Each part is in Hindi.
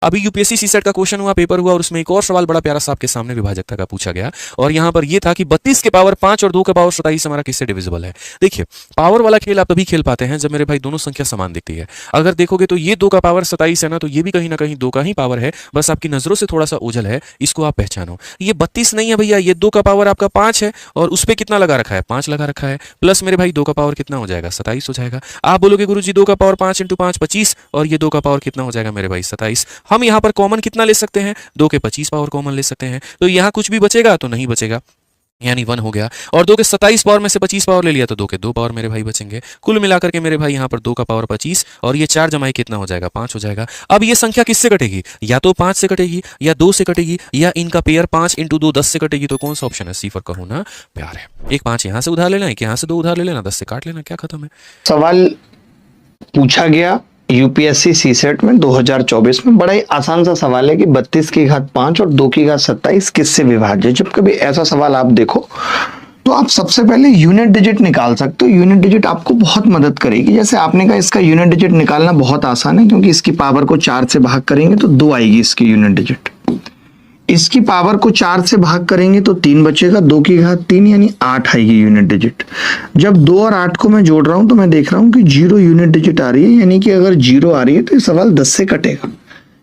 अभी यूपीएससी सीसेट का क्वेश्चन हुआ, पेपर हुआ, और उसमें एक और सवाल बड़ा प्यारा सा आपके सामने विभाजकता का पूछा गया, और यहाँ पर ये था कि 32 के पावर 5 और 2 के पावर 27 हमारा किससे डिविजिबल है। देखिए, पावर वाला खेल आप तभी खेल पाते हैं जब मेरे भाई दोनों संख्या समान दिखती है। अगर देखोगे तो ये 2 का पावर 27 है ना, तो ये भी कहीं ना कहीं 2 का ही पावर है, बस आपकी नजरों से थोड़ा सा ओझल है, इसको आप पहचानो। ये 32 नहीं है भैया, ये 2 का पावर आपका 5 है, और उस पर कितना लगा रखा है, 5 लगा रखा है, प्लस मेरे भाई 2 का पावर कितना हो जाएगा, 27 हो जाएगा। आप बोलोगे गुरुजी 2 का पावर 5 इंटू 5 25, और ये 2 का पावर कितना हो जाएगा मेरे भाई 27। हम यहाँ पर कॉमन कितना ले सकते हैं, 2 के 25 पावर कॉमन ले सकते हैं, तो यहाँ कुछ भी बचेगा तो नहीं बचेगा, यानी 1 हो गया। और 2 के 27 पावर में से 25 पावर ले लिया तो 2 के 2 पावर मेरे भाई बचेंगे। कुल मिलाकर के मेरे भाई यहाँ पर 2 का पावर 25, और ये 4 जमाई कितना हो जाएगा, 5 हो जाएगा। अब ये संख्या किससे कटेगी, या तो 5 से कटेगी, या 2 से कटेगी, या इनका पेयर 5 इंटू 2 10 से कटेगी। तो कौन सा ऑप्शन है, सी फॉर का होना प्यार है। एक 5 यहाँ से उधार लेना, एक यहाँ से 2 उधार ले लेना, 10 से काट लेना, क्या खत्म है। सवाल पूछा गया यूपीएससी सीसेट में 2024 में, बड़ा ही आसान सा सवाल है कि 32 की घात 5 और 2 की घात 27 किससे विभाज्य। जब कभी ऐसा सवाल आप देखो तो आप सबसे पहले यूनिट डिजिट निकाल सकते हो। यूनिट डिजिट आपको बहुत मदद करेगी। जैसे आपने कहा इसका यूनिट डिजिट निकालना बहुत आसान है, क्योंकि इसकी पावर को 4 से भाग करेंगे तो 2 आएगी इसकी यूनिट डिजिट। इसकी पावर को 4 से भाग करेंगे तो 3 बचेगा, 2 की घात 3 यानी 8 आएगी यूनिट डिजिट। जब 2 और 8 को मैं जोड़ रहा हूं तो मैं देख रहा हूं कि 0 यूनिट डिजिट आ रही है, यानी कि अगर 0 आ रही है तो ये सवाल 10 से कटेगा।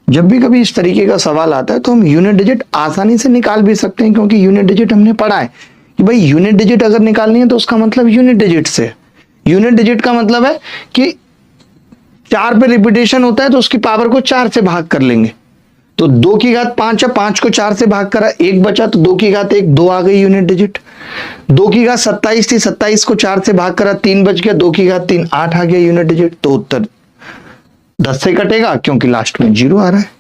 जब भी कभी इस तरीके का सवाल आता है तो हम यूनिट डिजिट आसानी से निकाल भी सकते हैं, क्योंकि यूनिट डिजिट हमने पढ़ा है कि भाई यूनिट डिजिट अगर निकालनी है तो उसका मतलब यूनिट डिजिट से। यूनिट डिजिट का मतलब है कि 4 पे रिपीटेशन होता है तो उसकी पावर को 4 से भाग कर लेंगे। तो 2 की घात 5 है, 5 को 4 से भाग करा, 1 बचा, तो 2 की घात 1 2 आ गई यूनिट डिजिट। 2 की घात 27 थी, 27 को 4 से भाग करा, 3 बच गया, 2 की घात 3 8 आ गया यूनिट डिजिट। तो उत्तर 10 से कटेगा क्योंकि लास्ट में 0 आ रहा है।